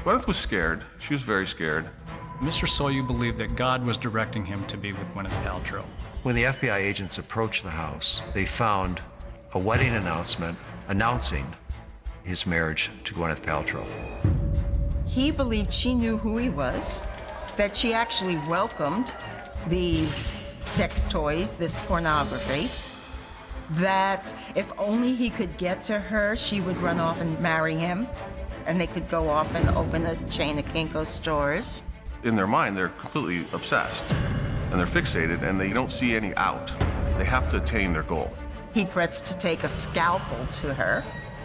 Gwyneth was scared. She was very scared. Mr. Soyu believed that God was directing him to be with Gwyneth Paltrow. When the FBI agents approached the house, they found a wedding announcement announcing his marriage to Gwyneth Paltrow. He believed she knew who he was, that she actually welcomed these sex toys, this pornography, that if only he could get to her, she would run off and marry him, and they could go off and open a chain of Kinko stores. In their mind, they're completely obsessed, and they're fixated, and they don't see any out. They have to attain their goal. He threats to take a scalpel to her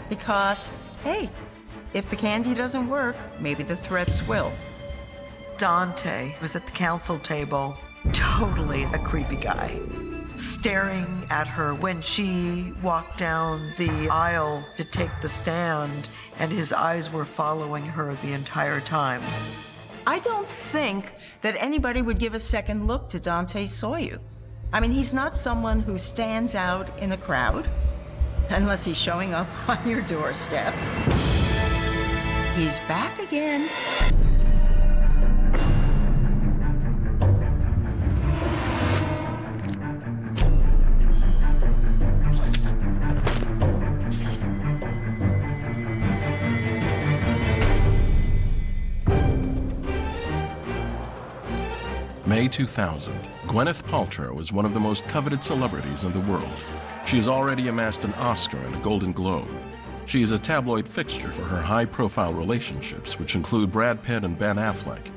because, hey, if the candy doesn't work, maybe the threats will. Dante was at the council table, totally a creepy guy, staring at her when she walked down the aisle to take the stand, and his eyes were following her the entire time. I don't think that anybody would give a second look to Dante Soyu. I mean, he's not someone who stands out in a crowd, unless he's showing up on your doorstep. He's back again. May 2000, Gwyneth Paltrow is one of the most coveted celebrities in the world. She has already amassed an Oscar and a Golden Globe. She is a tabloid fixture for her high-profile relationships, which include Brad Pitt and Ben Affleck.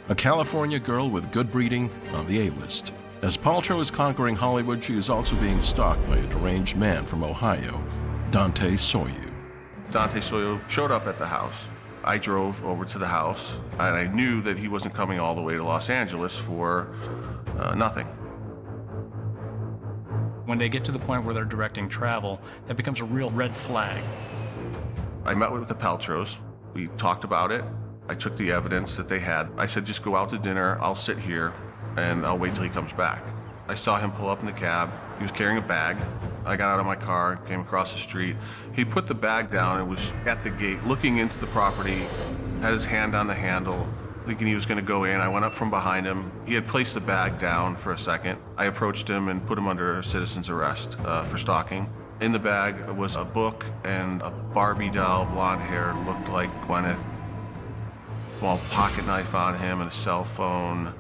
A California girl with good breeding on the A-list. As Paltrow is conquering Hollywood, she is also being stalked by a deranged man from Ohio, Dante Soyu. Dante Soyu showed up at the house. I drove over to the house, and I knew that he wasn't coming all the way to Los Angeles for nothing. When they get to the point where they're directing travel, that becomes a real red flag. I met with the Paltrows. We talked about it. I took the evidence that they had. I said, just go out to dinner, I'll sit here, and I'll wait till he comes back. I saw him pull up in the cab. He was carrying a bag. I got out of my car, came across the street. He put the bag down and was at the gate, looking into the property, had his hand on the handle, thinking he was going to go in. I went up from behind him. He had placed the bag down for a second. I approached him and put him under citizen's arrest for stalking. In the bag was a book and a Barbie doll, blonde hair, looked like Gwyneth. Small pocket knife on him and a cell phone.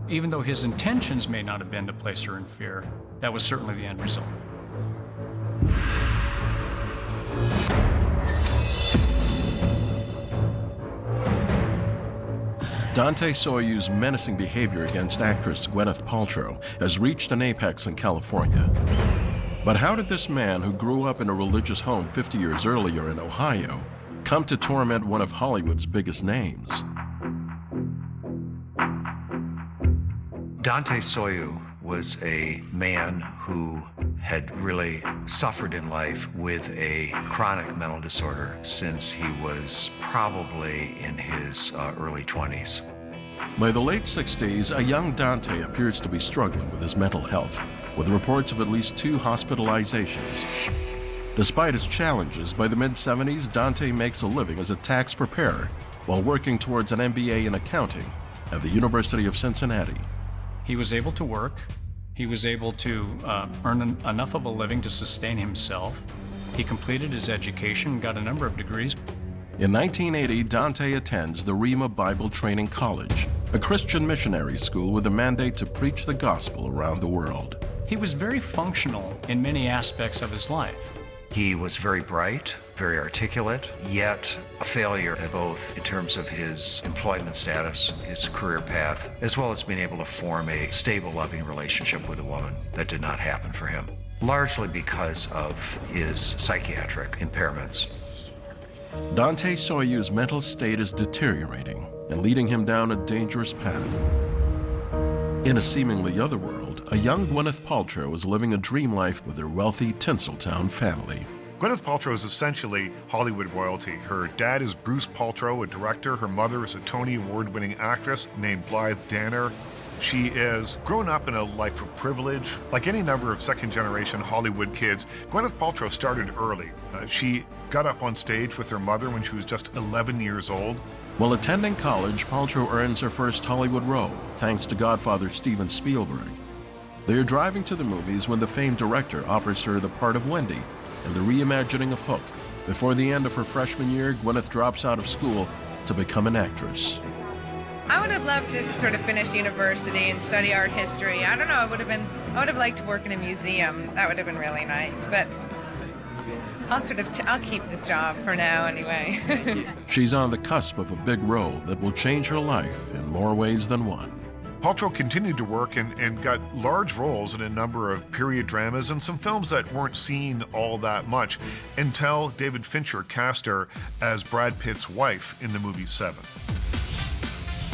Even though his intentions may not have been to place her in fear, that was certainly the end result. Dante Soyu's menacing behavior against actress Gwyneth Paltrow has reached an apex in California. But how did this man, who grew up in a religious home 50 years earlier in Ohio, come to torment one of Hollywood's biggest names? Dante Soyu was a man who had really suffered in life with a chronic mental disorder since he was probably in his early 20s. By the late 60s, a young Dante appears to be struggling with his mental health, with reports of at least 2 hospitalizations. Despite his challenges, by the mid-70s, Dante makes a living as a tax preparer while working towards an MBA in accounting at the University of Cincinnati. He was able to work. He was able to earn enough of a living to sustain himself. He completed his education, got a number of degrees. In 1980, Dante attends the Rhema Bible Training College, a Christian missionary school with a mandate to preach the gospel around the world. He was very functional in many aspects of his life. He was very bright, very articulate, yet a failure both in terms of his employment status, his career path, as well as being able to form a stable, loving relationship with a woman. That did not happen for him, largely because of his psychiatric impairments. Dante Soyu's mental state is deteriorating and leading him down a dangerous path. In a seemingly other world, a young Gwyneth Paltrow is living a dream life with her wealthy Tinseltown family. Gwyneth Paltrow is essentially Hollywood royalty. Her dad is Bruce Paltrow, a director. Her mother is a Tony Award-winning actress named Blythe Danner. She is grown up in a life of privilege. Like any number of second-generation Hollywood kids, Gwyneth Paltrow started early. She got up on stage with her mother when she was just 11 years old. While attending college, Paltrow earns her first Hollywood role, thanks to Godfather Steven Spielberg. They are driving to the movies when the famed director offers her the part of Wendy in the reimagining of Hook. Before the end of her freshman year, Gwyneth drops out of school to become an actress. I would have loved to sort of finish university and study art history. I don't know, I would have liked to work in a museum. That would have been really nice, but I'll keep this job for now anyway. She's on the cusp of a big role that will change her life in more ways than one. Paltrow continued to work and got large roles in a number of period dramas and some films that weren't seen all that much until David Fincher cast her as Brad Pitt's wife in the movie Seven.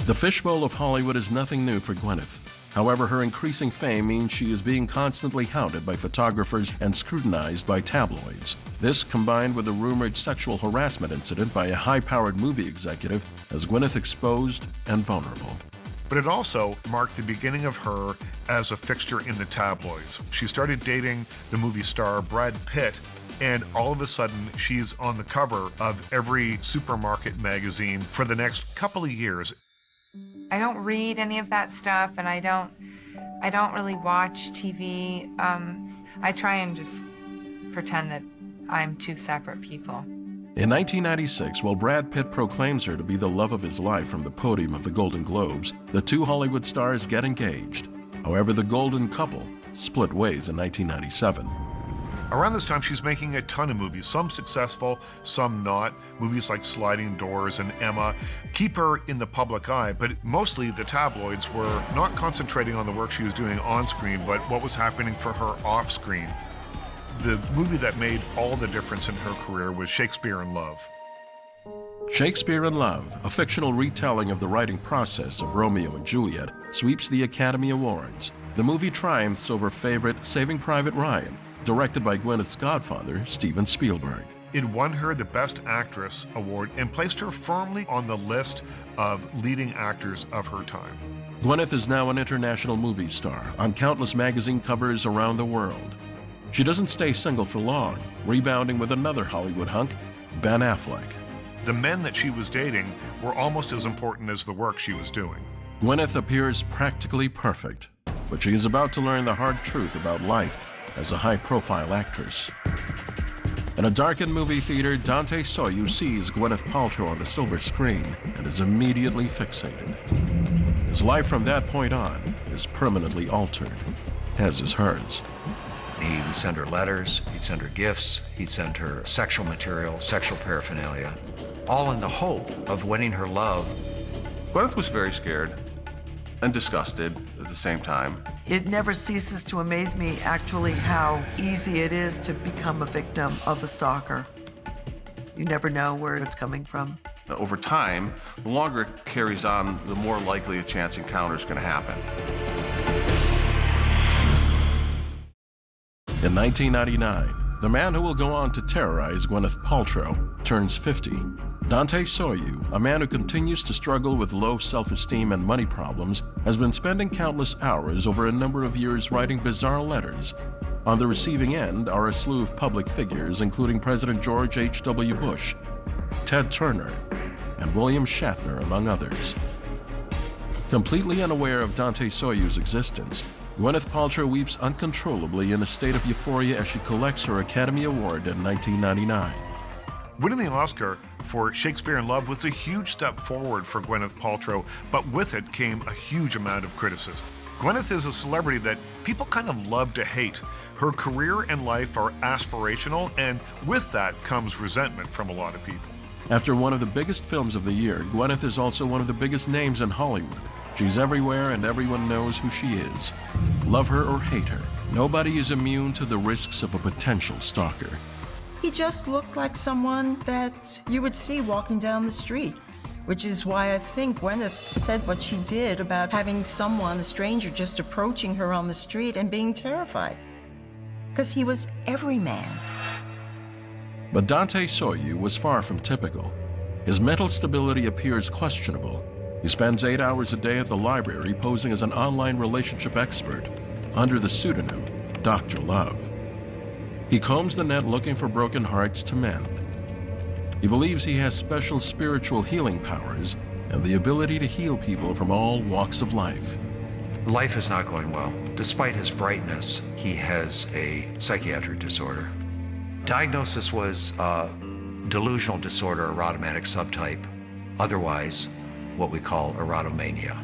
The fishbowl of Hollywood is nothing new for Gwyneth. However, her increasing fame means she is being constantly hounded by photographers and scrutinized by tabloids. This, combined with a rumored sexual harassment incident by a high-powered movie executive, has Gwyneth exposed and vulnerable. But it also marked the beginning of her as a fixture in the tabloids. She started dating the movie star Brad Pitt, and all of a sudden she's on the cover of every supermarket magazine for the next couple of years. I don't read any of that stuff, and I don't really watch TV. I try and just pretend that I'm two separate people. In 1996, while Brad Pitt proclaims her to be the love of his life from the podium of the Golden Globes, the two Hollywood stars get engaged. However, the golden couple split ways in 1997. Around this time, she's making a ton of movies, some successful, some not. Movies like Sliding Doors and Emma keep her in the public eye, but mostly the tabloids were not concentrating on the work she was doing on screen, but what was happening for her off screen. The movie that made all the difference in her career was Shakespeare in Love. Shakespeare in Love, a fictional retelling of the writing process of Romeo and Juliet, sweeps the Academy Awards. The movie triumphs over favorite Saving Private Ryan, directed by Gwyneth's godfather, Steven Spielberg. It won her the Best Actress award and placed her firmly on the list of leading actors of her time. Gwyneth is now an international movie star on countless magazine covers around the world. She doesn't stay single for long, rebounding with another Hollywood hunk, Ben Affleck. The men that she was dating were almost as important as the work she was doing. Gwyneth appears practically perfect, but she is about to learn the hard truth about life as a high-profile actress. In a darkened movie theater, Dante Soyu sees Gwyneth Paltrow on the silver screen and is immediately fixated. His life from that point on is permanently altered, as is hers. He would send her letters, he'd send her gifts, he'd send her sexual material, sexual paraphernalia, all in the hope of winning her love. Gwyneth was very scared and disgusted at the same time. It never ceases to amaze me, actually, how easy it is to become a victim of a stalker. You never know where it's coming from. Over time, the longer it carries on, the more likely a chance encounter is going to happen. In 1999, the man who will go on to terrorize Gwyneth Paltrow turns 50. Dante Soyu, a man who continues to struggle with low self-esteem and money problems, has been spending countless hours over a number of years writing bizarre letters. On the receiving end are a slew of public figures, including President George H.W. Bush, Ted Turner, and William Shatner, among others. Completely unaware of Dante Soyu's existence, Gwyneth Paltrow weeps uncontrollably in a state of euphoria as she collects her Academy Award in 1999. Winning the Oscar for Shakespeare in Love was a huge step forward for Gwyneth Paltrow, but with it came a huge amount of criticism. Gwyneth is a celebrity that people kind of love to hate. Her career and life are aspirational, and with that comes resentment from a lot of people. After one of the biggest films of the year, Gwyneth is also one of the biggest names in Hollywood. She's everywhere and everyone knows who she is. Love her or hate her, nobody is immune to the risks of a potential stalker. He just looked like someone that you would see walking down the street, which is why I think Gwyneth said what she did about having someone, a stranger, just approaching her on the street and being terrified. Because he was every man. But Dante Soyu was far from typical. His mental stability appears questionable. He spends 8 hours a day at the library posing as an online relationship expert under the pseudonym Dr. Love. He combs the net looking for broken hearts to mend. He believes he has special spiritual healing powers and the ability to heal people from all walks of life. Life is not going well. Despite his brightness, he has a psychiatric disorder. Diagnosis was delusional disorder, erotomanic subtype, otherwise what we call erotomania.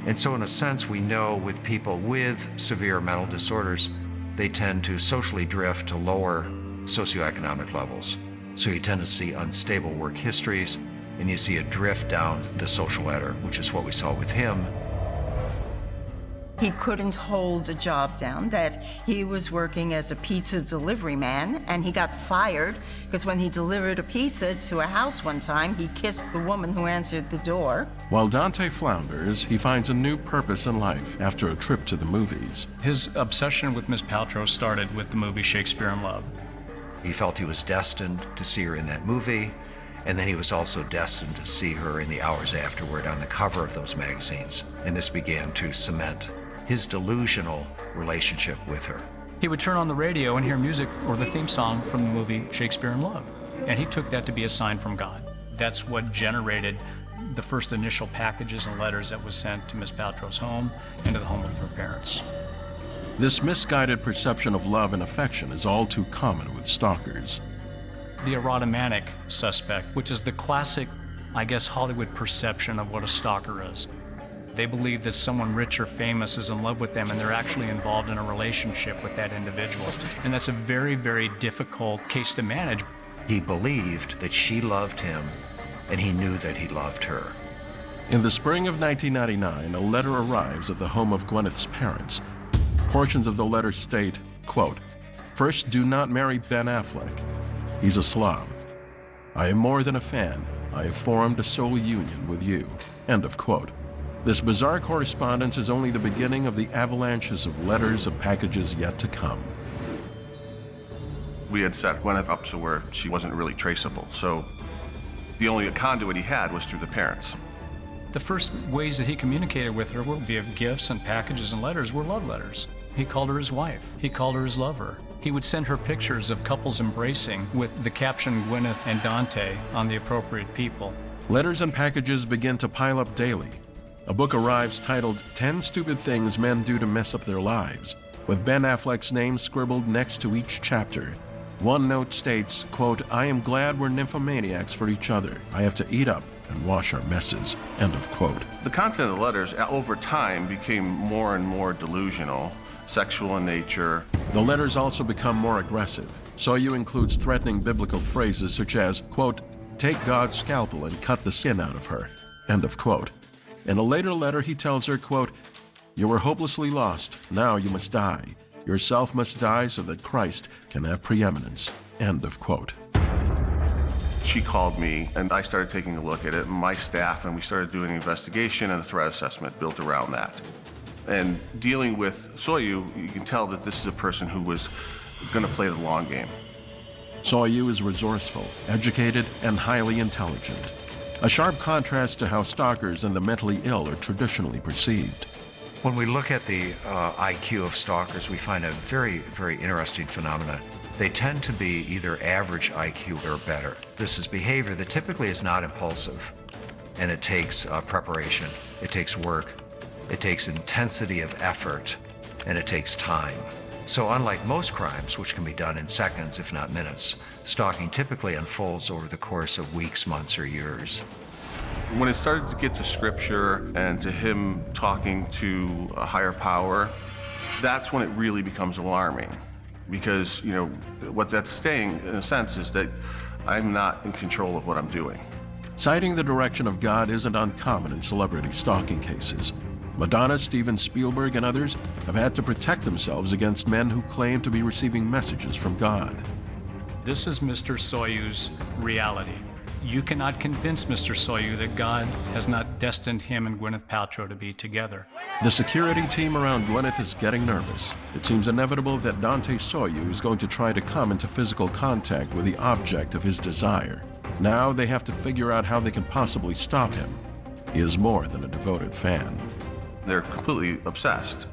And so in a sense, we know with people with severe mental disorders, they tend to socially drift to lower socioeconomic levels. So you tend to see unstable work histories, and you see a drift down the social ladder, which is what we saw with him. He couldn't hold a job down, that he was working as a pizza delivery man, and he got fired because when he delivered a pizza to a house one time, he kissed the woman who answered the door. While Dante flounders, he finds a new purpose in life after a trip to the movies. His obsession with Miss Paltrow started with the movie Shakespeare in Love. He felt he was destined to see her in that movie, and then he was also destined to see her in the hours afterward on the cover of those magazines. And this began to cement his delusional relationship with her. He would turn on the radio and hear music or the theme song from the movie Shakespeare in Love, and he took that to be a sign from God. That's what generated the first initial packages and letters that was sent to Miss Paltrow's home and to the home of her parents. This misguided perception of love and affection is all too common with stalkers. The erotomanic suspect, which is the classic, I guess, Hollywood perception of what a stalker is. They believe that someone rich or famous is in love with them and they're actually involved in a relationship with that individual. And that's a very, very difficult case to manage. He believed that she loved him, and he knew that he loved her. In the spring of 1999, a letter arrives at the home of Gwyneth's parents. Portions of the letter state, quote, "First, do not marry Ben Affleck. He's a slob. I am more than a fan. I have formed a soul union with you." End of quote. This bizarre correspondence is only the beginning of the avalanches of letters and packages yet to come. We had set Gwyneth up so where she wasn't really traceable, so the only conduit he had was through the parents. The first ways that he communicated with her were via gifts and packages and letters were love letters. He called her his wife. He called her his lover. He would send her pictures of couples embracing with the caption Gwyneth and Dante on the appropriate people. Letters and packages begin to pile up daily. A book arrives titled 10 Stupid Things Men Do to Mess Up Their Lives, with Ben Affleck's name scribbled next to each chapter. One note states, quote, "I am glad we're nymphomaniacs for each other. I have to eat up and wash our messes." End of quote. The content of the letters over time became more and more delusional, sexual in nature. The letters also become more aggressive. Soyu includes threatening biblical phrases such as, quote, "Take God's scalpel and cut the sin out of her." End of quote. In a later letter, he tells her, quote, "You were hopelessly lost. Now you must die. Yourself must die so that Christ can have preeminence." End of quote. She called me, and I started taking a look at it, and my staff, and we started doing an investigation and a threat assessment built around that. And dealing with Soyu, you can tell that this is a person who was going to play the long game. Soyu is resourceful, educated, and highly intelligent. A sharp contrast to how stalkers and the mentally ill are traditionally perceived. When we look at the IQ of stalkers, we find a very, very interesting phenomenon. They tend to be either average IQ or better. This is behavior that typically is not impulsive, and it takes preparation, it takes work, it takes intensity of effort, and it takes time. So unlike most crimes, which can be done in seconds, if not minutes, stalking typically unfolds over the course of weeks, months, or years. When it started to get to scripture and to him talking to a higher power, that's when it really becomes alarming. Because, you know, what that's saying, in a sense, is that I'm not in control of what I'm doing. Citing the direction of God isn't uncommon in celebrity stalking cases. Madonna, Steven Spielberg, and others have had to protect themselves against men who claim to be receiving messages from God. This is Mr. Soyu's reality. You cannot convince Mr. Soyu that God has not destined him and Gwyneth Paltrow to be together. The security team around Gwyneth is getting nervous. It seems inevitable that Dante Soyu is going to try to come into physical contact with the object of his desire. Now they have to figure out how they can possibly stop him. He is more than a devoted fan. They're completely obsessed,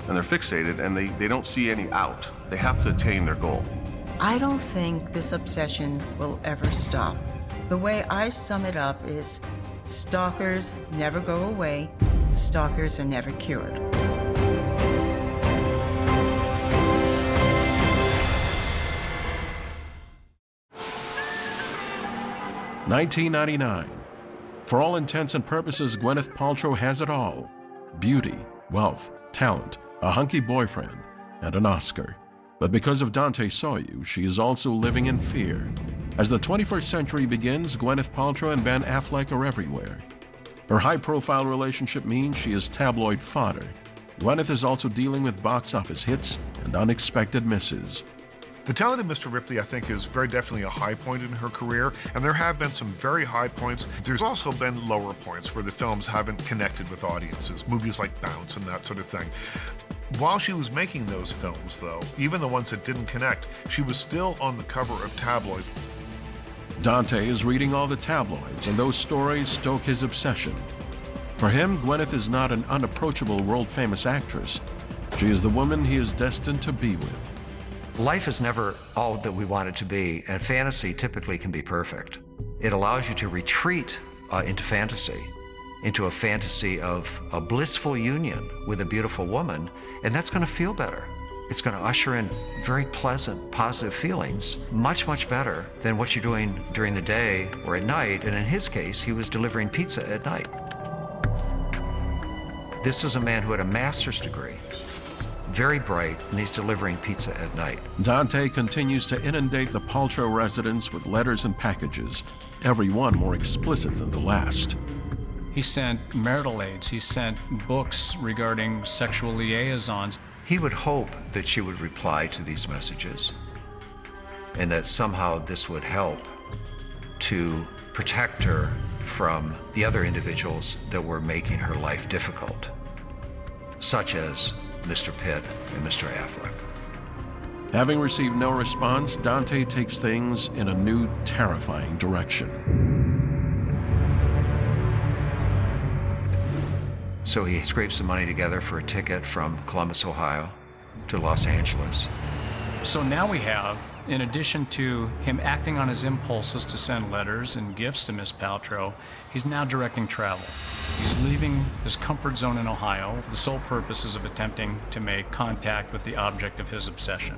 and they're fixated, and they don't see any out. They have to attain their goal. I don't think this obsession will ever stop. The way I sum it up is stalkers never go away, stalkers are never cured. (1999). For all intents and purposes, Gwyneth Paltrow has it all: beauty, wealth, talent, a hunky boyfriend, and an Oscar. But because of Dante Soyu, she is also living in fear. As the 21st century begins, Gwyneth Paltrow and Ben Affleck are everywhere. Her high-profile relationship means she is tabloid fodder. Gwyneth is also dealing with box office hits and unexpected misses. The Talent of Mr. Ripley, I think, is very definitely a high point in her career, and there have been some very high points. There's also been lower points where the films haven't connected with audiences, movies like Bounce and that sort of thing. While she was making those films, though, even the ones that didn't connect, she was still on the cover of tabloids. Dante is reading all the tabloids, and those stories stoke his obsession. For him, Gwyneth is not an unapproachable world-famous actress. She is the woman he is destined to be with. Life is never all that we want it to be, and fantasy typically can be perfect. It allows you to retreat into fantasy, into a fantasy of a blissful union with a beautiful woman, and that's going to feel better. It's going to usher in very pleasant, positive feelings, much, much better than what you're doing during the day or at night, and in his case, he was delivering pizza at night. This was a man who had a master's degree, very bright, and he's delivering pizza at night. Dante continues to inundate the Paltrow residence with letters and packages, every one more explicit than the last. He sent marital aids. He sent books regarding sexual liaisons. He would hope that she would reply to these messages, and that somehow this would help to protect her from the other individuals that were making her life difficult, such as Mr. Pitt and Mr. Affleck. Having received no response, Dante takes things in a new, terrifying direction. So he scrapes the money together for a ticket from Columbus, Ohio to Los Angeles. So now we have, in addition to him acting on his impulses to send letters and gifts to Miss Paltrow, he's now directing travel. He's leaving his comfort zone in Ohio for the sole purposes of attempting to make contact with the object of his obsession.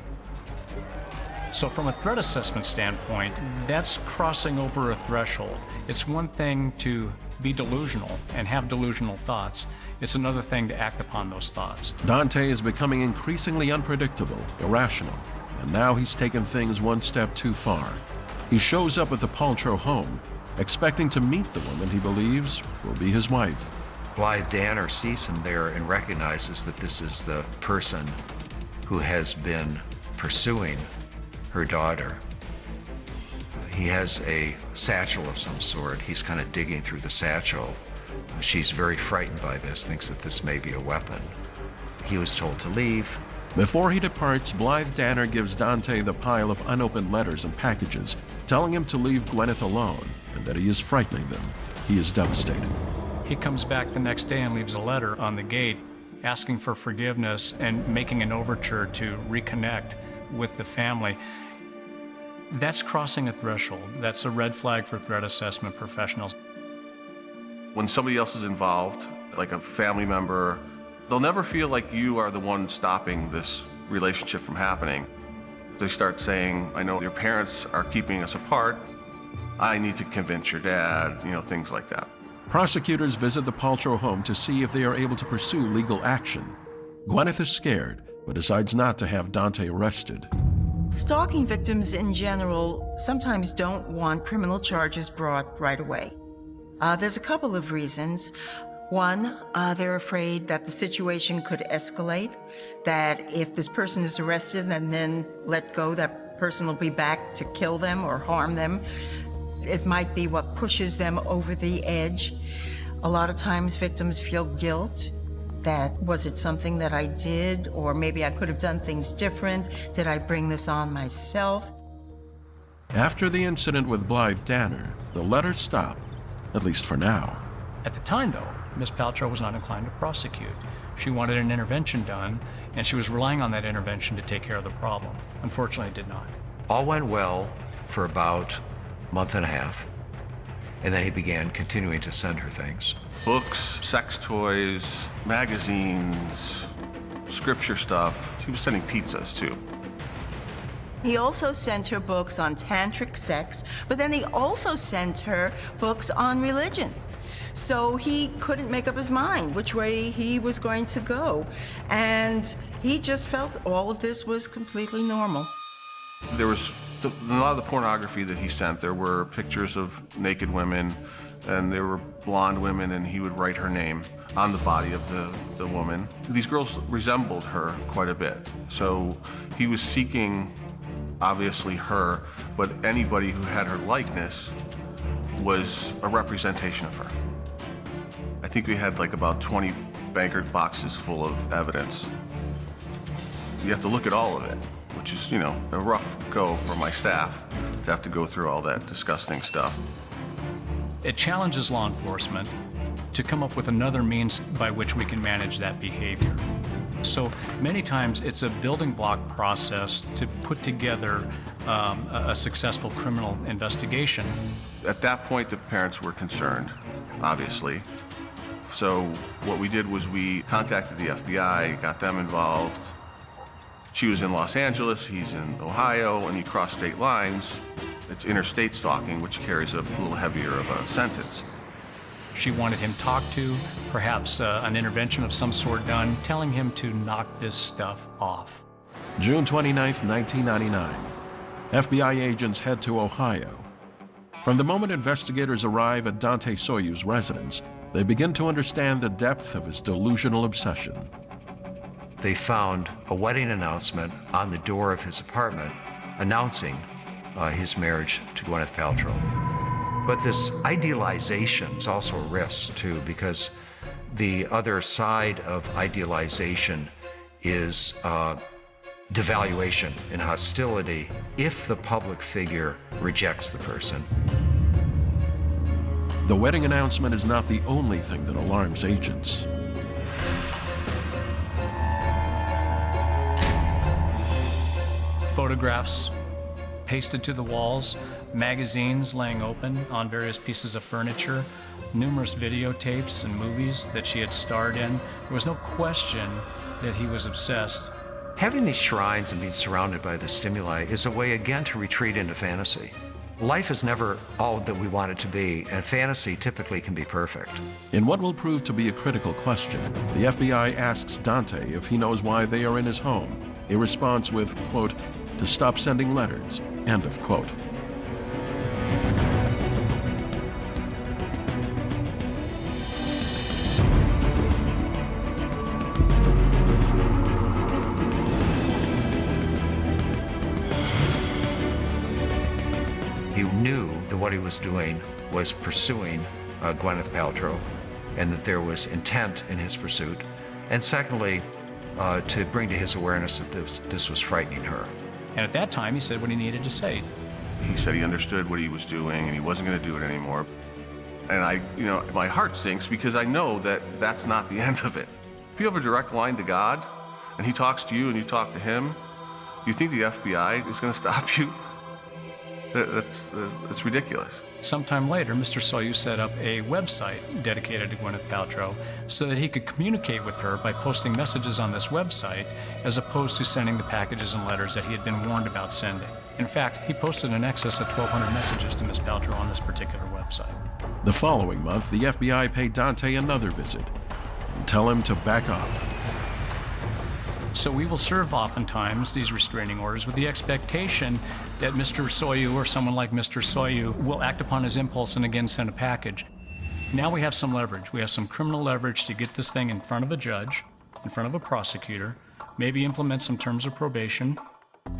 So from a threat assessment standpoint, that's crossing over a threshold. It's one thing to be delusional and have delusional thoughts. It's another thing to act upon those thoughts. Dante is becoming increasingly unpredictable, irrational, and now he's taken things one step too far. He shows up at the Paltrow home, expecting to meet the woman he believes will be his wife. Blythe Danner sees him there and recognizes that this is the person who has been pursuing her daughter. He has a satchel of some sort. He's kind of digging through the satchel. She's very frightened by this, thinks that this may be a weapon. He was told to leave. Before he departs, Blythe Danner gives Dante the pile of unopened letters and packages, telling him to leave Gwyneth alone and that he is frightening them. He is devastated. He comes back the next day and leaves a letter on the gate asking for forgiveness and making an overture to reconnect with the family. That's crossing a threshold. That's a red flag for threat assessment professionals. When somebody else is involved, like a family member, they'll never feel like you are the one stopping this relationship from happening. They start saying, I know your parents are keeping us apart. I need to convince your dad, things like that. Prosecutors visit the Paltrow home to see if they are able to pursue legal action. Gwyneth is scared, but decides not to have Dante arrested. Stalking victims in general sometimes don't want criminal charges brought right away. There's a couple of reasons. One, they're afraid that the situation could escalate, that if this person is arrested and then let go, that person will be back to kill them or harm them. It might be what pushes them over the edge. A lot of times victims feel guilt. That was it something that I did, or maybe I could have done things different? Did I bring this on myself? After the incident with Blythe Danner, the letters stop, at least for now. At the time, though, Miss Paltrow was not inclined to prosecute. She wanted an intervention done, and she was relying on that intervention to take care of the problem. Unfortunately, it did not. All went well for about a month and a half. And then he began continuing to send her things. Books, sex toys, magazines, scripture stuff. He was sending pizzas too. He also sent her books on tantric sex, but then he also sent her books on religion. So he couldn't make up his mind which way he was going to go. And he just felt all of this was completely normal. There was a lot of the pornography that he sent. There were pictures of naked women, and there were blonde women, and he would write her name on the body of the woman. These girls resembled her quite a bit. So he was seeking, obviously, her, but anybody who had her likeness was a representation of her. I think we had like about 20 banker boxes full of evidence. You have to look at all of it, which is, a rough go for my staff to have to go through all that disgusting stuff. It challenges law enforcement to come up with another means by which we can manage that behavior. So many times it's a building block process to put together a successful criminal investigation. At that point, the parents were concerned, obviously. So what we did was we contacted the FBI, got them involved. She was in Los Angeles, he's in Ohio, and you cross state lines. It's interstate stalking, which carries a little heavier of a sentence. She wanted him talked to, perhaps an intervention of some sort done, telling him to knock this stuff off. June 29, 1999. FBI agents head to Ohio. From the moment investigators arrive at Dante Soyu's residence, they begin to understand the depth of his delusional obsession. They found a wedding announcement on the door of his apartment announcing his marriage to Gwyneth Paltrow. But this idealization is also a risk too, because the other side of idealization is devaluation and hostility if the public figure rejects the person. The wedding announcement is not the only thing that alarms agents. Photographs pasted to the walls, magazines laying open on various pieces of furniture, numerous videotapes and movies that she had starred in. There was no question that he was obsessed. Having these shrines and being surrounded by this stimuli is a way, again, to retreat into fantasy. Life is never all that we want it to be, and fantasy typically can be perfect. In what will prove to be a critical question, the FBI asks Dante if he knows why they are in his home. He responds with, quote, "to stop sending letters," end of quote. He knew that what he was doing was pursuing Gwyneth Paltrow, and that there was intent in his pursuit. And secondly, to bring to his awareness that this was frightening her. And at that time, he said what he needed to say. He said he understood what he was doing and he wasn't going to do it anymore. And my heart sinks because I know that that's not the end of it. If you have a direct line to God and he talks to you and you talk to him, you think the FBI is going to stop you? That's ridiculous. Sometime later, Mr. Soyu set up a website dedicated to Gwyneth Paltrow so that he could communicate with her by posting messages on this website as opposed to sending the packages and letters that he had been warned about sending. In fact, he posted in excess of 1,200 messages to Ms. Paltrow on this particular website. The following month, the FBI paid Dante another visit and tell him to back off. So we will serve oftentimes these restraining orders with the expectation that Mr. Soyu or someone like Mr. Soyu will act upon his impulse and again send a package. Now we have some leverage. We have some criminal leverage to get this thing in front of a judge, in front of a prosecutor, maybe implement some terms of probation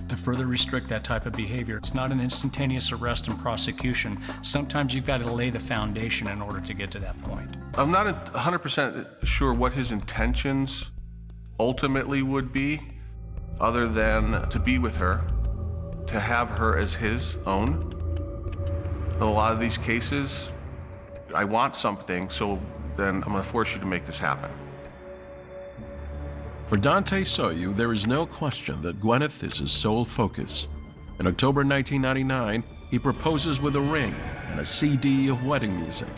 to further restrict that type of behavior. It's not an instantaneous arrest and prosecution. Sometimes you've got to lay the foundation in order to get to that point. I'm not 100% sure what his intentions ultimately would be, other than to be with her, to have her as his own. In a lot of these cases, I want something, so then I'm going to force you to make this happen. For Dante Soyu, there is no question that Gwyneth is his sole focus. In October 1999, he proposes with a ring and a CD of wedding music.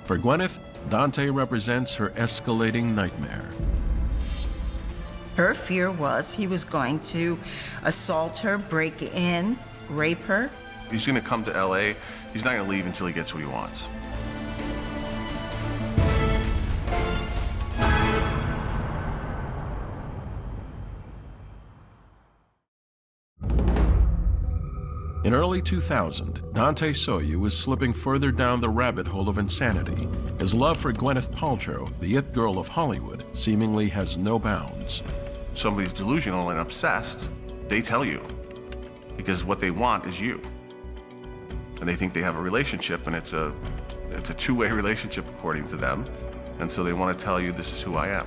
For Gwyneth, Dante represents her escalating nightmare. Her fear was he was going to assault her, break in, rape her. He's going to come to LA. He's not going to leave until he gets what he wants. In early 2000, Dante Soyu was slipping further down the rabbit hole of insanity. His love for Gwyneth Paltrow, the it girl of Hollywood, seemingly has no bounds. Somebody's delusional and obsessed, they tell you, because what they want is you. And they think they have a relationship, and it's a two-way relationship according to them. And so they want to tell you, this is who I am.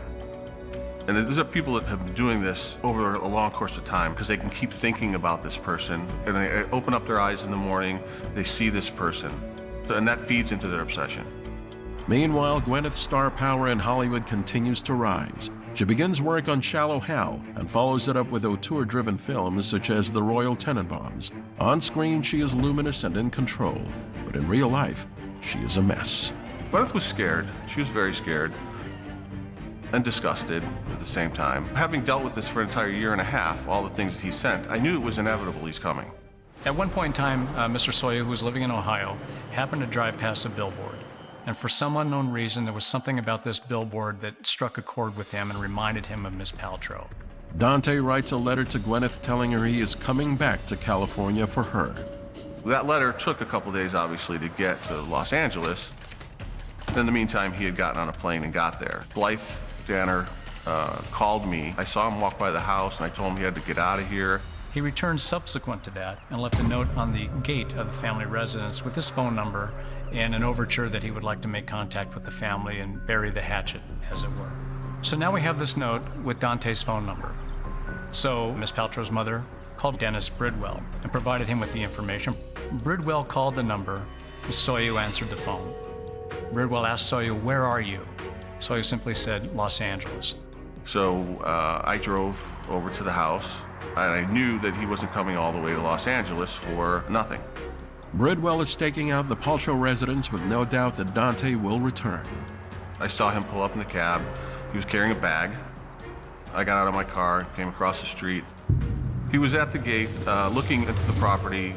And there's people that have been doing this over a long course of time because they can keep thinking about this person, and they open up their eyes in the morning, they see this person, and that feeds into their obsession. Meanwhile, Gwyneth's star power in Hollywood continues to rise. She begins work on Shallow Hal and follows it up with auteur-driven films such as The Royal Tenenbaums. On screen, she is luminous and in control, but in real life, she is a mess. Gwyneth was scared. She was very scared and disgusted at the same time. Having dealt with this for an entire year and a half, all the things that he sent, I knew it was inevitable he's coming. At one point in time, Mr. Soyu, who was living in Ohio, happened to drive past a billboard. And for some unknown reason, there was something about this billboard that struck a chord with him and reminded him of Miss Paltrow. Dante writes a letter to Gwyneth telling her he is coming back to California for her. That letter took a couple days, obviously, to get to Los Angeles. In the meantime, he had gotten on a plane and got there. Blythe Danner called me. I saw him walk by the house, and I told him he had to get out of here. He returned subsequent to that and left a note on the gate of the family residence with his phone number and an overture that he would like to make contact with the family and bury the hatchet, as it were. So now we have this note with Dante's phone number. So Miss Paltrow's mother called Dennis Bridwell and provided him with the information. Bridwell called the number, and Soyu answered the phone. Bridwell asked Soyu, "Where are you?" Soyu simply said, "Los Angeles." So I drove over to the house, and I knew that he wasn't coming all the way to Los Angeles for nothing. Bridwell is staking out the Paltrow residence with no doubt that Dante will return. I saw him pull up in the cab. He was carrying a bag. I got out of my car, came across the street. He was at the gate, looking into the property,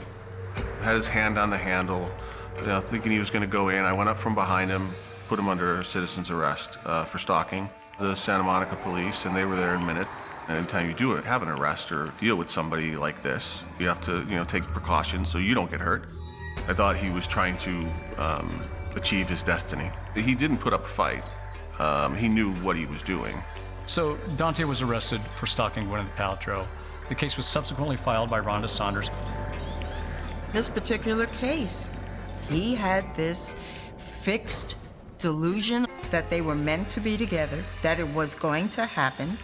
had his hand on the handle, thinking he was going to go in. I went up from behind him, put him under citizen's arrest for stalking. The Santa Monica police, and they were there in a minute. Anytime you do it, have an arrest or deal with somebody like this, you have to, take precautions so you don't get hurt. I thought he was trying to achieve his destiny. He didn't put up a fight. He knew what he was doing. So Dante was arrested for stalking Gwyneth Paltrow. The case was subsequently filed by Rhonda Saunders. This particular case, he had this fixed delusion that they were meant to be together, that it was going to happen,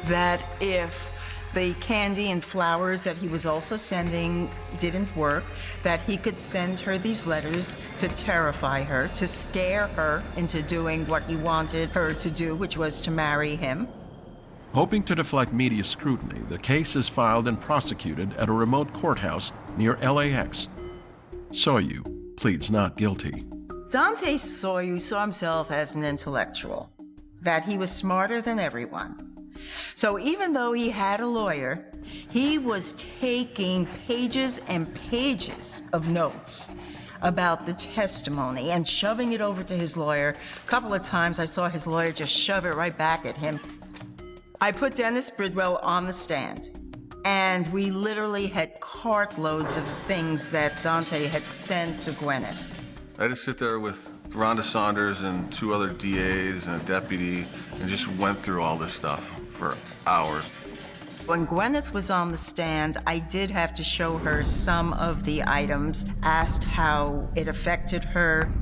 that if the candy and flowers that he was also sending didn't work, that he could send her these letters to terrify her, to scare her into doing what he wanted her to do, which was to marry him. Hoping to deflect media scrutiny, the case is filed and prosecuted at a remote courthouse near LAX. Soyu pleads not guilty. Dante Soyu saw himself as an intellectual, that he was smarter than everyone. So even though he had a lawyer, he was taking pages and pages of notes about the testimony and shoving it over to his lawyer. A couple of times I saw his lawyer just shove it right back at him. I put Dennis Bridwell on the stand, and we literally had cartloads of things that Dante had sent to Gwyneth. I had to sit there with Rhonda Saunders and 2 other DAs and a deputy and just went through all this stuff for hours. When Gwyneth was on the stand, I did have to show her some of the items, asked how it affected her.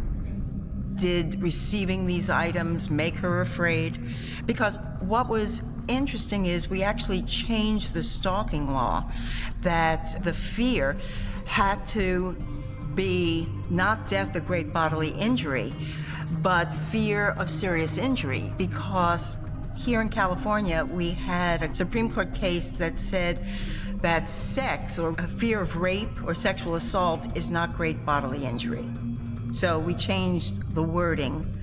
Did receiving these items make her afraid? Because what was interesting is we actually changed the stalking law, that the fear had to be not death or great bodily injury, but fear of serious injury, because here in California, we had a Supreme Court case that said that sex or a fear of rape or sexual assault is not great bodily injury. So we changed the wording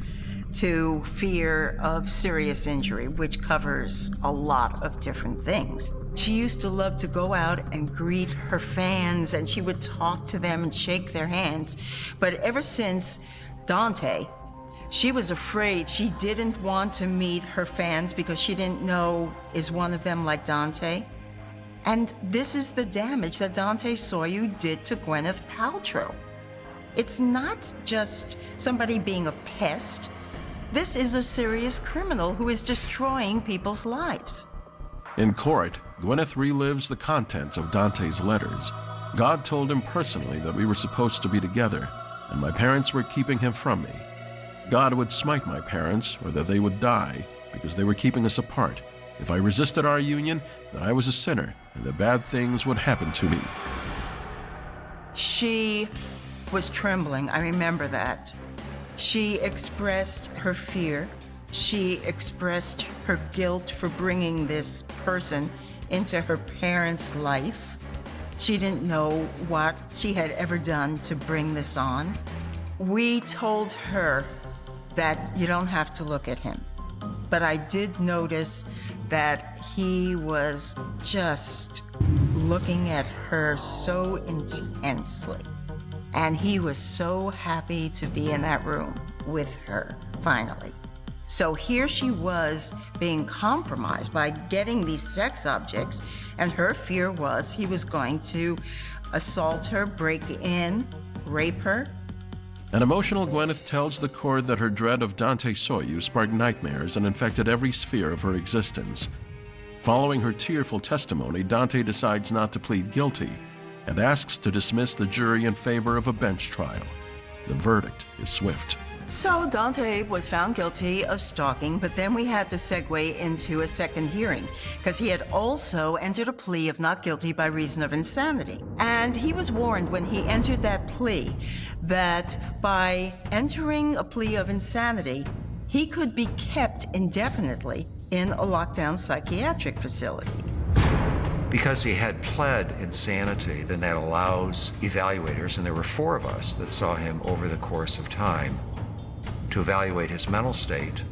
to fear of serious injury, which covers a lot of different things. She used to love to go out and greet her fans, and she would talk to them and shake their hands. But ever since Dante, she was afraid. She didn't want to meet her fans because she didn't know, is one of them like Dante? And this is the damage that Dante Soyu did to Gwyneth Paltrow. It's not just somebody being a pest. This is a serious criminal who is destroying people's lives. In court, Gwyneth relives the contents of Dante's letters. God told him personally that we were supposed to be together, and my parents were keeping him from me. God would smite my parents, or that they would die, because they were keeping us apart. If I resisted our union, then I was a sinner, and that bad things would happen to me. She was trembling, I remember that. She expressed her fear. She expressed her guilt for bringing this person into her parents' life. She didn't know what she had ever done to bring this on. We told her that you don't have to look at him. But I did notice that he was just looking at her so intensely. And he was so happy to be in that room with her, finally. So here she was being compromised by getting these sex objects, and her fear was he was going to assault her, break in, rape her. An emotional Gwyneth tells the court that her dread of Dante Soyu sparked nightmares and infected every sphere of her existence. Following her tearful testimony, Dante decides not to plead guilty and asks to dismiss the jury in favor of a bench trial. The verdict is swift. So Dante was found guilty of stalking, but then we had to segue into a second hearing because he had also entered a plea of not guilty by reason of insanity. And he was warned when he entered that plea that by entering a plea of insanity, he could be kept indefinitely in a lockdown psychiatric facility. Because he had pled insanity, then that allows evaluators, and there were 4 of us that saw him over the course of time, to evaluate his mental state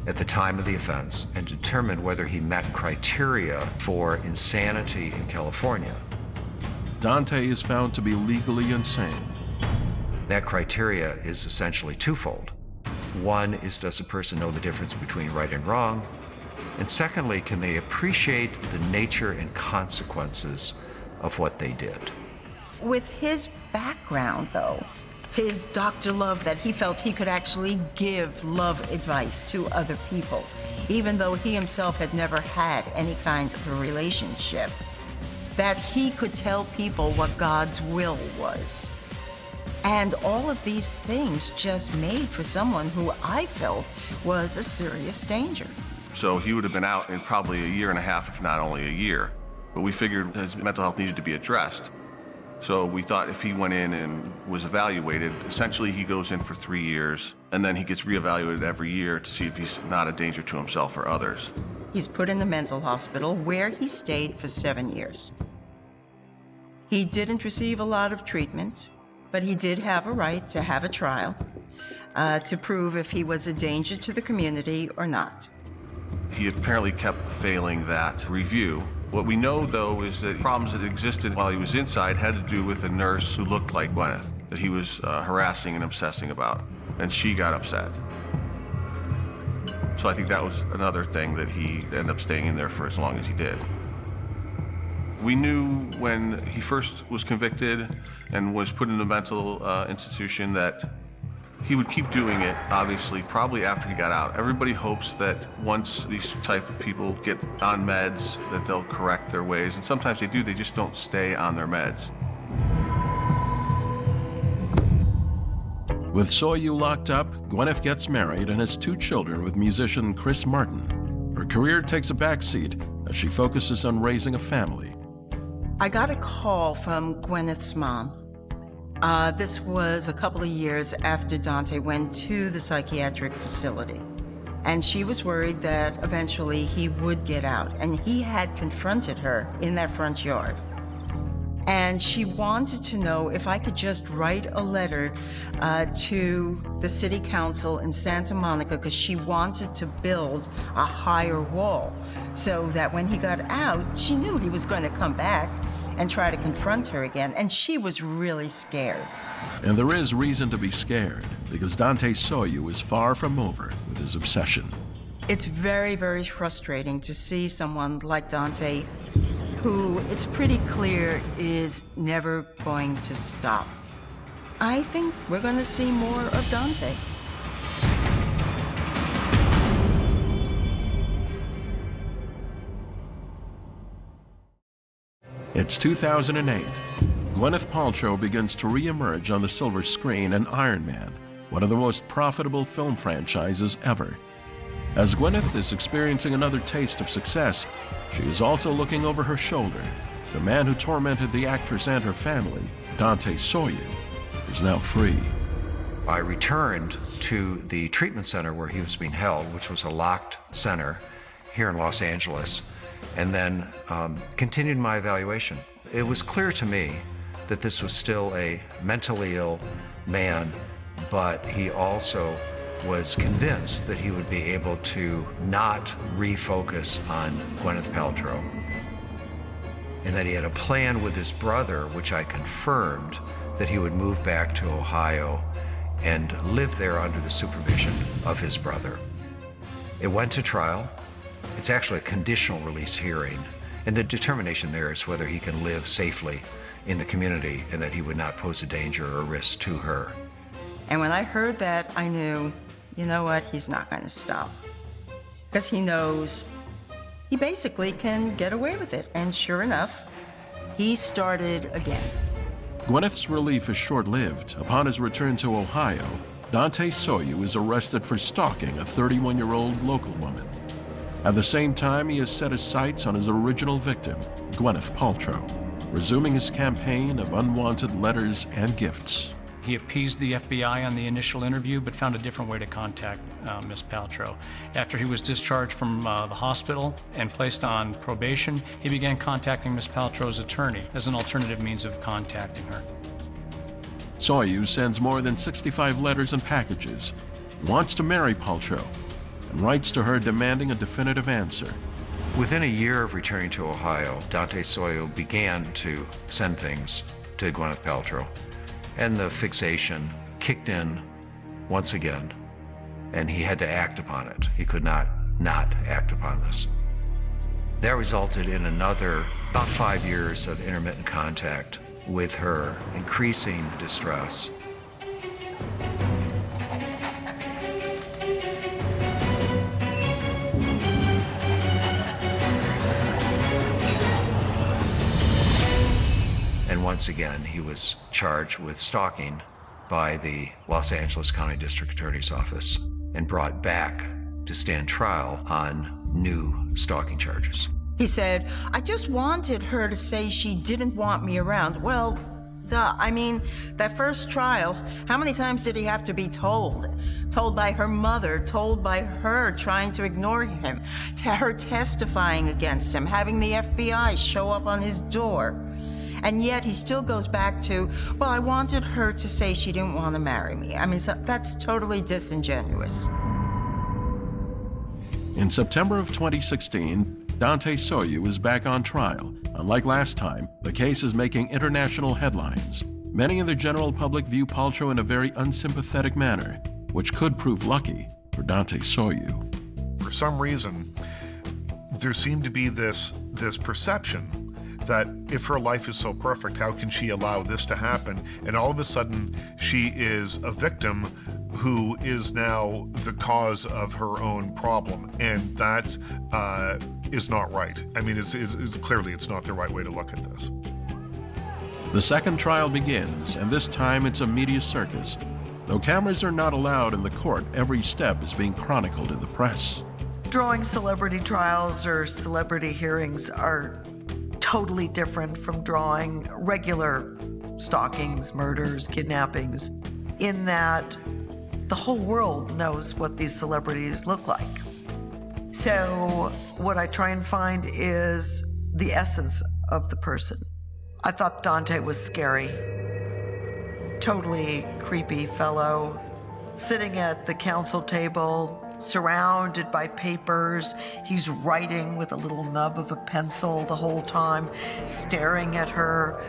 at the time of the offense and determine whether he met criteria for insanity in California. Dante is found to be legally insane. That criteria is essentially twofold. One is, does a person know the difference between right and wrong? And secondly, can they appreciate the nature and consequences of what they did? With his background, though, his Dr. Love, that he felt he could actually give love advice to other people, even though he himself had never had any kind of a relationship, that he could tell people what God's will was. And all of these things just made for someone who I felt was a serious danger. So he would have been out in probably a year and a half, if not only a year. But we figured his mental health needed to be addressed. So we thought if he went in and was evaluated, essentially he goes in for 3 years, and then he gets reevaluated every year to see if he's not a danger to himself or others. He's put in the mental hospital where he stayed for 7 years. He didn't receive a lot of treatment, but he did have a right to have a trial to prove if he was a danger to the community or not. He apparently kept failing that review. What we know, though, is that problems that existed while he was inside had to do with a nurse who looked like Gwyneth, that he was harassing and obsessing about, and she got upset. So I think that was another thing that he ended up staying in there for as long as he did. We knew when he first was convicted and was put in a mental institution that he would keep doing it, obviously, probably after he got out. Everybody hopes that once these type of people get on meds, that they'll correct their ways. And sometimes they do, they just don't stay on their meds. With Soyu locked up, Gwyneth gets married and has 2 children with musician Chris Martin. Her career takes a backseat as she focuses on raising a family. I got a call from Gwyneth's mom. This was a couple of years after Dante went to the psychiatric facility. And she was worried that eventually he would get out. And he had confronted her in that front yard. And she wanted to know if I could just write a letter to the city council in Santa Monica, because she wanted to build a higher wall so that when he got out, she knew he was going to come back and try to confront her again. And she was really scared. And there is reason to be scared, because Dante Soyu is far from over with his obsession. It's very, very frustrating to see someone like Dante, who it's pretty clear is never going to stop. I think we're going to see more of Dante. It's 2008. Gwyneth Paltrow begins to re-emerge on the silver screen in Iron Man, one of the most profitable film franchises ever. As Gwyneth is experiencing another taste of success, she is also looking over her shoulder. The man who tormented the actress and her family, Dante Soyu, is now free. I returned to the treatment center where he was being held, which was a locked center here in Los Angeles, and then continued my evaluation. It was clear to me that this was still a mentally ill man, but he also was convinced that he would be able to not refocus on Gwyneth Paltrow, and that he had a plan with his brother, which I confirmed, that he would move back to Ohio and live there under the supervision of his brother. It went to trial. It's actually a conditional release hearing, and the determination there is whether he can live safely in the community and that he would not pose a danger or risk to her. And when I heard that, I knew, you know what, he's not going to stop. Because he knows he basically can get away with it. And sure enough, he started again. Gwyneth's relief is short-lived. Upon his return to Ohio, Dante Soyu is arrested for stalking a 31-year-old local woman. At the same time, he has set his sights on his original victim, Gwyneth Paltrow, resuming his campaign of unwanted letters and gifts. He appeased the FBI on the initial interview, but found a different way to contact Ms. Paltrow. After he was discharged from the hospital and placed on probation, he began contacting Ms. Paltrow's attorney as an alternative means of contacting her. Soyu sends more than 65 letters and packages, wants to marry Paltrow, and writes to her demanding a definitive answer. Within a year of returning to Ohio, Dante Soyu began to send things to Gwyneth Paltrow, and the fixation kicked in once again, and he had to act upon it. He could not act upon this. That resulted in another about 5 years of intermittent contact with her, increasing distress. And once again, he was charged with stalking by the Los Angeles County District Attorney's Office and brought back to stand trial on new stalking charges. He said, I just wanted her to say she didn't want me around. Well, duh. I mean, that first trial, how many times did he have to be told? Told by her mother, told by her trying to ignore him, to her testifying against him, having the FBI show up on his door. And yet he still goes back to, well, I wanted her to say she didn't want to marry me. I mean, so that's totally disingenuous. In September of 2016, Dante Soyu is back on trial. Unlike last time, the case is making international headlines. Many in the general public view Paltrow in a very unsympathetic manner, which could prove lucky for Dante Soyu. For some reason, there seemed to be this perception that if her life is so perfect, how can she allow this to happen? And all of a sudden, she is a victim who is now the cause of her own problem. And that is not right. I mean, it's clearly it's not the right way to look at this. The second trial begins, and this time it's a media circus. Though cameras are not allowed in the court, every step is being chronicled in the press. Drawing celebrity trials or celebrity hearings are totally different from drawing regular stalkings, murders, kidnappings, in that the whole world knows what these celebrities look like. So what I try and find is the essence of the person. I thought Dante was scary. Totally creepy fellow, sitting at the council table, surrounded by papers. He's writing with a little nub of a pencil the whole time, staring at her.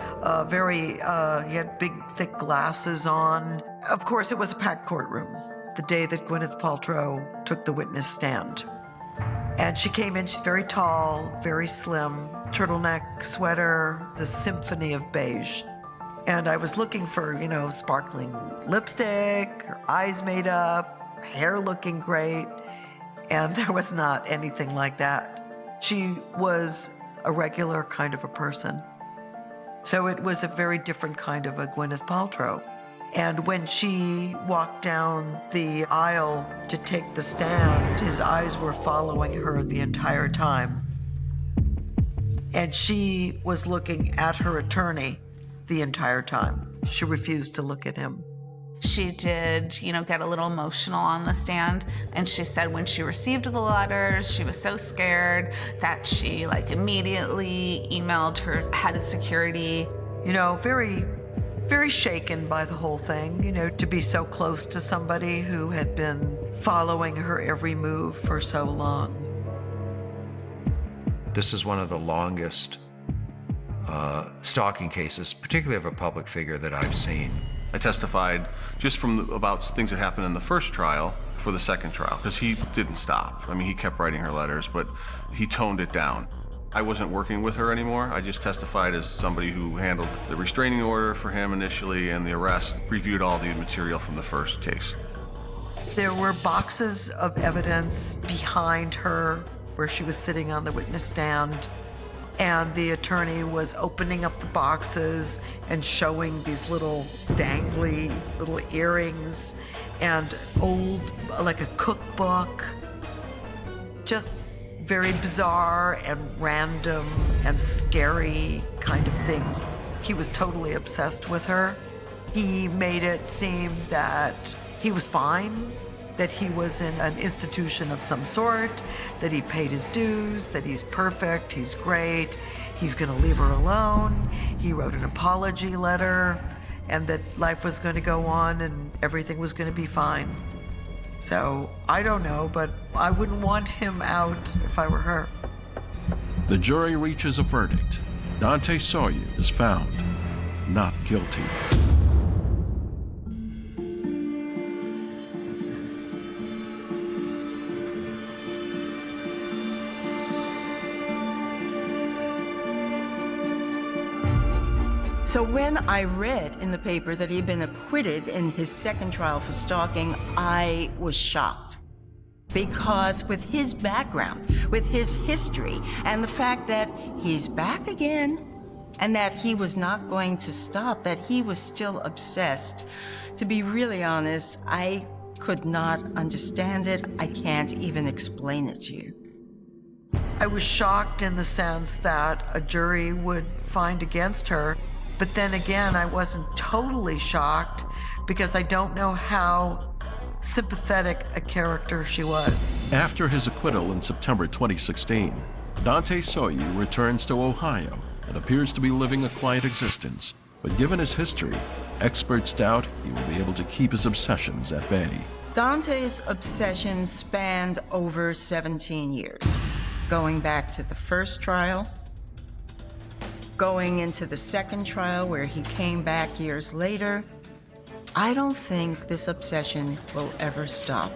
He had big, thick glasses on. Of course, it was a packed courtroom the day that Gwyneth Paltrow took the witness stand. And she came in, she's very tall, very slim, turtleneck, sweater, the symphony of beige. And I was looking for, sparkling lipstick, her eyes made up, hair looking great, and there was not anything like that. She was a regular kind of a person. So it was a very different kind of a Gwyneth Paltrow. And when she walked down the aisle to take the stand, his eyes were following her the entire time. And she was looking at her attorney the entire time. She refused to look at him. She did, get a little emotional on the stand. And she said when she received the letters, she was so scared that she immediately emailed her head of security. Very, very shaken by the whole thing, to be so close to somebody who had been following her every move for so long. This is one of the longest stalking cases, particularly of a public figure, that I've seen. I testified just about things that happened in the first trial for the second trial, because he didn't stop. He kept writing her letters, but he toned it down. I wasn't working with her anymore. I just testified as somebody who handled the restraining order for him initially and the arrest, reviewed all the material from the first case. There were boxes of evidence behind her where she was sitting on the witness stand, and the attorney was opening up the boxes and showing these little dangly little earrings and old, like a cookbook. Just very bizarre and random and scary kind of things. He was totally obsessed with her. He made it seem that he was fine, that he was in an institution of some sort, that he paid his dues, that he's perfect, he's great, he's gonna leave her alone. He wrote an apology letter, and that life was gonna go on and everything was gonna be fine. So, I don't know, but I wouldn't want him out if I were her. The jury reaches a verdict. Dante Sawyer is found not guilty. So when I read in the paper that he'd been acquitted in his second trial for stalking, I was shocked. Because with his background, with his history, and the fact that he's back again, and that he was not going to stop, that he was still obsessed, to be really honest, I could not understand it. I can't even explain it to you. I was shocked in the sense that a jury would find against her. But then again, I wasn't totally shocked because I don't know how sympathetic a character she was. After his acquittal in September 2016, Dante Sawyer returns to Ohio and appears to be living a quiet existence. But given his history, experts doubt he will be able to keep his obsessions at bay. Dante's obsession spanned over 17 years, going back to the first trial, going into the second trial where he came back years later. I don't think this obsession will ever stop.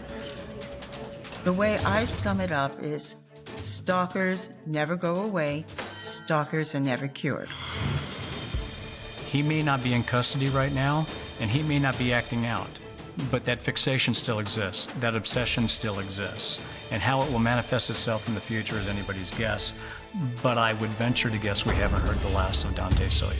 The way I sum it up is, stalkers never go away, stalkers are never cured. He may not be in custody right now, and he may not be acting out, but that fixation still exists, that obsession still exists, and how it will manifest itself in the future is anybody's guess, but I would venture to guess we haven't heard the last of Dante Sawyer.